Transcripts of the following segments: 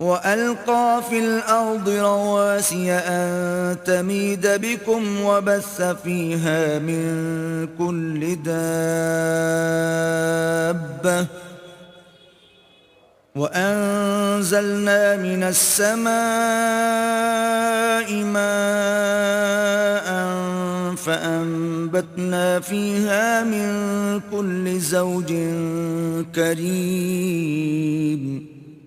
وألقى في الأرض رواسي أن تميد بكم وبث فيها من كل دابة وأنزلنا من السماء ماء فأنبتنا فيها من كل زوج كريم,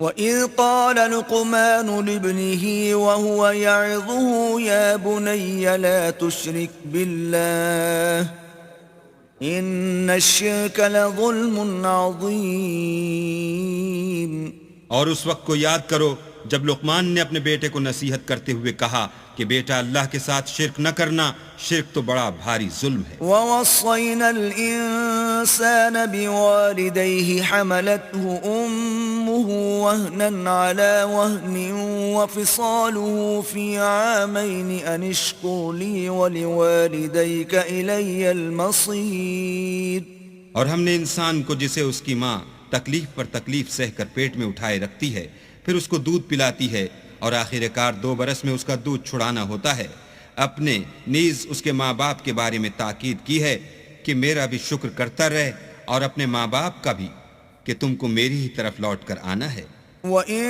وَإِذْ قَالَ لُقْمَانُ لِابْنِهِ وَهُوَ يَعِظُهُ يَا بُنَيَّ لَا تُشْرِكْ بِاللَّهِ إِنَّ الشِّرْكَ لَظُلْمٌ عَظِيمٌ۔ اور اس وقت کو یاد کرو جب لقمان نے اپنے بیٹے کو نصیحت کرتے ہوئے کہا کہ بیٹا اللہ کے ساتھ شرک نہ کرنا، شرک تو بڑا بھاری ظلم ہے۔ وَوَصَّيْنَا الْإِنسَانَ بِوَالِدَيْهِ حَمَلَتْهُ أُمُّهُ وَهْنًا عَلَى وَهْنٍ وَفِصَالُهُ فِي عَامَيْنِ أَنِ اشْكُرْ لِي وَلِوَالِدَيْكَ إِلَيَّ الْمَصِيرُ۔ اور ہم نے انسان کو جسے اس کی ماں تکلیف پر تکلیف سہ کر پیٹ میں اٹھائے رکھتی ہے، پھر اس کو دودھ پلاتی ہے اور آخر کار 2 برس میں اس کا دودھ چھڑانا ہوتا ہے، اپنے نیز اس کے ماں باپ کے بارے میں تاکید کی ہے کہ میرا بھی شکر کرتا رہے اور اپنے ماں باپ کا بھی کہ تم کو میری ہی طرف لوٹ کر آنا ہے۔ وَإِن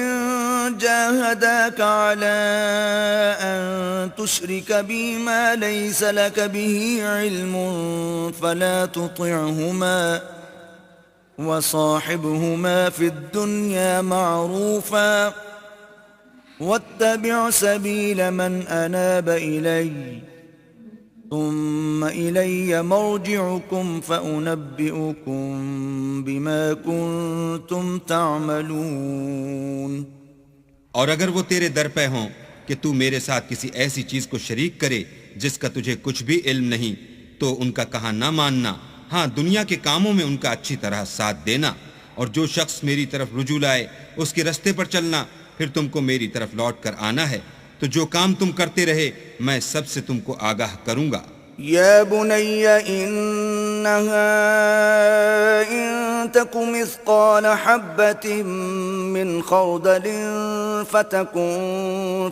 جَاهَدَاكَ عَلَىٰ أَن تُشْرِكَ بِي مَا لَيْسَ لَكَ بِهِ عِلْمٌ فَلَا تُطِعْهُمَا وَصَاحِبْهُمَا فِي الدُّنْيَا مَعْرُوفًا وَاتَّبِعْ سَبِيلَ مَنْ أَنَابَ إِلَيَّ ثُمَّ إِلَيَّ مَرْجِعُكُمْ فَأُنَبِّئُكُمْ بِمَا كُنْتُمْ تَعْمَلُونَ۔ اور اگر وہ تیرے در پہ ہوں کہ تو میرے ساتھ کسی ایسی چیز کو شریک کرے جس کا تجھے کچھ بھی علم نہیں، تو ان کا کہا نہ ماننا، ہاں دنیا کے کاموں میں ان کا اچھی طرح ساتھ دینا، اور جو شخص میری طرف رجوع لائے اس کے رستے پر چلنا، پھر تم کو میری طرف لوٹ کر آنا ہے، تو جو کام تم کرتے رہے میں سب سے تم کو آگاہ کروں گا۔ يا بني إنها إن تك مثقال حبة من خردل فتكن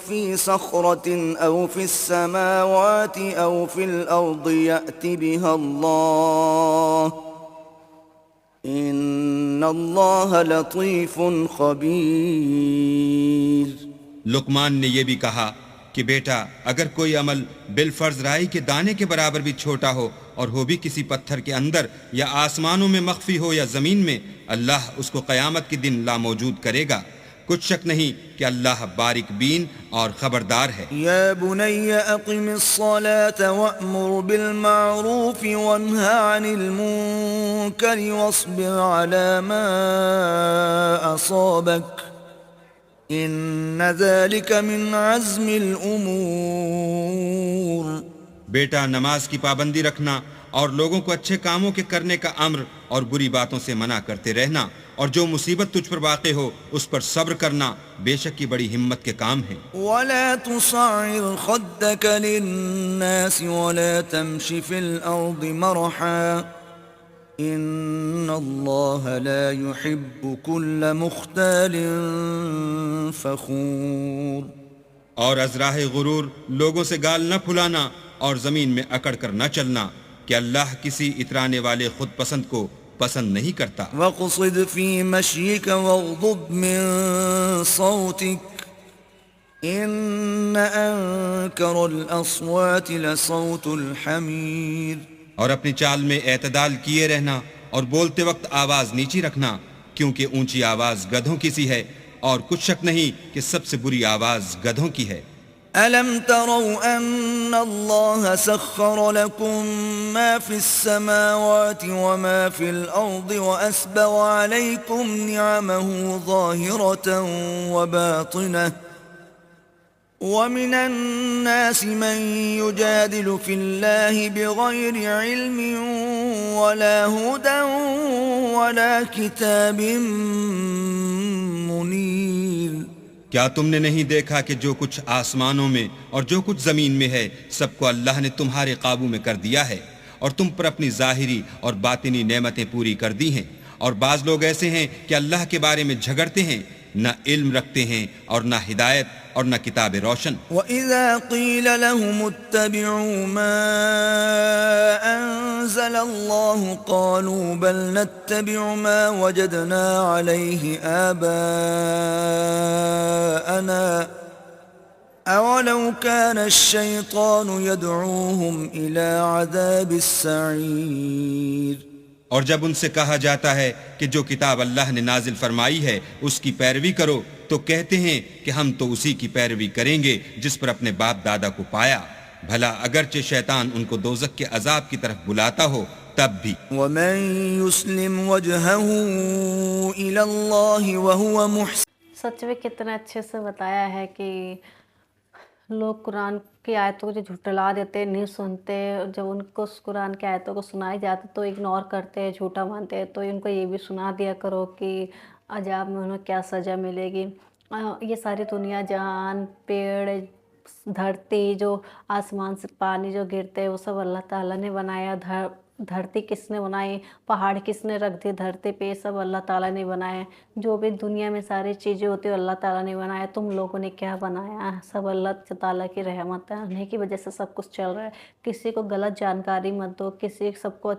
في صخرة أو في السماوات أو في الأرض يأت بها الله إن الله لطيف خبير۔ لقمان نے یہ بھی کہا کہ بیٹا اگر کوئی عمل بالفرض رائی کے دانے کے برابر بھی چھوٹا ہو اور ہو بھی کسی پتھر کے اندر یا آسمانوں میں مخفی ہو یا زمین میں، اللہ اس کو قیامت کے دن لا موجود کرے گا، کچھ شک نہیں کہ اللہ باریک بین اور خبردار ہے۔ یا بنی اقم الصلاة وأمر بالمعروف وانہ عن المنکر واصبر على ما اصابک ان ذلك من عزم الامور۔ بیٹا نماز کی پابندی رکھنا اور لوگوں کو اچھے کاموں کے کرنے کا امر اور بری باتوں سے منع کرتے رہنا، اور جو مصیبت تجھ پر واقع ہو اس پر صبر کرنا بے شک کی بڑی ہمت کے کام ہیں۔ ولا تصعر خدك للناس ولا تمش في الارض مرحا ان الله لا يحب كل مختال فخور۔ اور از راہ غرور لوگوں سے گال نہ پھلانا اور زمین میں اکڑ کر نہ چلنا کہ اللہ کسی اترانے والے خود پسند کو پسند نہیں کرتا۔ وَاقْصِدْ فِي مَشْيِكَ وَاغْضُضْ مِن صَوْتِكَ إِنَّ أَنكَرَ الْأَصْوَاتِ لَصَوْتُ الْحَمِيرِ۔ اور اپنی چال میں اعتدال کیے رہنا اور بولتے وقت آواز نیچی رکھنا، کیونکہ اونچی آواز گدھوں کی سی ہے، اور کچھ شک نہیں کہ سب سے بری آواز گدھوں کی ہے۔ أَلَمْ تَرَوْا أَنَّ اللَّهَ سَخَّرَ لَكُم مَّا فِي السَّمَاوَاتِ وَمَا فِي الْأَرْضِ وَأَسْبَغَ عَلَيْكُمْ نِعَمَهُ ظَاهِرَةً وَبَاطِنَةً وَمِنَ النَّاسِ مَن يُجَادِلُ فِي اللَّهِ بِغَيْرِ عِلْمٍ وَلَا هُدًى وَلَا كِتَابٍ مُنِيرٍ۔ کیا تم نے نہیں دیکھا کہ جو کچھ آسمانوں میں اور جو کچھ زمین میں ہے سب کو اللہ نے تمہارے قابو میں کر دیا ہے، اور تم پر اپنی ظاہری اور باطنی نعمتیں پوری کر دی ہیں، اور بعض لوگ ایسے ہیں کہ اللہ کے بارے میں جھگڑتے ہیں، نہ علم رکھتے ہیں اور نہ ہدایت اور نہ کتاب روشن۔ وَإِذَا قِيلَ لَهُمُ اتَّبِعُوا مَا أَنزَلَ اللَّهُ قَالُوا بَلْ نَتَّبِعُ مَا وَجَدْنَا عَلَيْهِ آبَاءَنَا أَوَلَوْ كَانَ الشَّيْطَانُ يَدْعُوهُمْ إِلَى عَذَابِ السَّعِيرِ۔ اور جب ان سے کہا جاتا ہے کہ جو کتاب اللہ نے نازل فرمائی ہے اس کی پیروی کرو تو کہتے ہیں کہ ہم تو اسی کی پیروی کریں گے جس پر اپنے باپ دادا کو پایا، بھلا اگرچہ شیطان ان کو دوزخ کے عذاب کی طرف بلاتا ہو تب بھی۔ ومن يسلم وجهه إلى الله وهو محسن سچ میں کتنے اچھے سے بتایا ہے کہ لوگ قرآن کی آیتوں کو جو جھٹلا دیتے نہیں سنتے، جب ان کو قرآن کی آیتوں کو سنائی جاتی تو اگنور کرتے، جھوٹا مانتے ہیں، تو ان کو یہ بھی سنا دیا کرو کہ عذاب میں انہیں کیا سزا ملے گی۔ یہ ساری دنیا جہان، پیڑ، دھرتی، جو آسمان سے پانی جو گرتے وہ سب اللہ تعالیٰ نے بنایا۔ دھرتی کس نے بنائی، پہاڑ کس نے رکھ دی دھرتی پہ، یہ سب اللہ تعالیٰ نے بنایا۔ جو بھی دنیا میں ساری چیزیں ہوتی ہیں اللہ تعالیٰ نے بنایا۔ تم لوگوں نے کیا بنایا؟ سب اللہ تعالیٰ کی رحمت ہے، انہیں کی وجہ سے سب کچھ چل رہا ہے۔ کسی کو غلط جانکاری مت دو، سب کو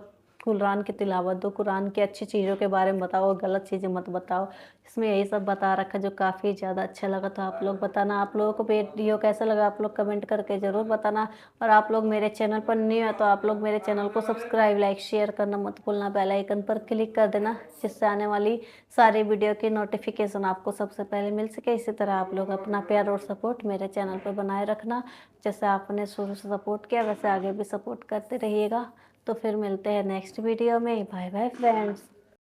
قرآن کی تلاوت دو، قرآن کی اچھی چیزوں کے بارے میں بتاؤ، غلط چیزیں مت بتاؤ۔ اس میں یہی سب بتا رکھا جو کافی زیادہ اچھا لگا، تو آپ لوگ بتانا آپ لوگوں کو ویڈیو کیسا لگا، آپ لوگ کمنٹ کر کے ضرور بتانا۔ اور آپ لوگ میرے چینل پر نہیں ہیں تو آپ لوگ میرے چینل کو سبسکرائب، لائک، شیئر کرنا مت بھولنا، بیل آئیکن پر کلک کر دینا جس سے آنے والی ساری ویڈیو کی نوٹیفیکیشن آپ کو سب سے پہلے مل سکے۔ اسی طرح آپ لوگ اپنا پیار اور سپورٹ میرے چینل پر بنائے رکھنا، جیسے آپ نے شروع سے سپورٹ کیا ویسے آگے بھی سپورٹ کرتے رہیے گا۔ تو پھر ملتے ہیں نیکسٹ ویڈیو میں۔ Bye bye friends.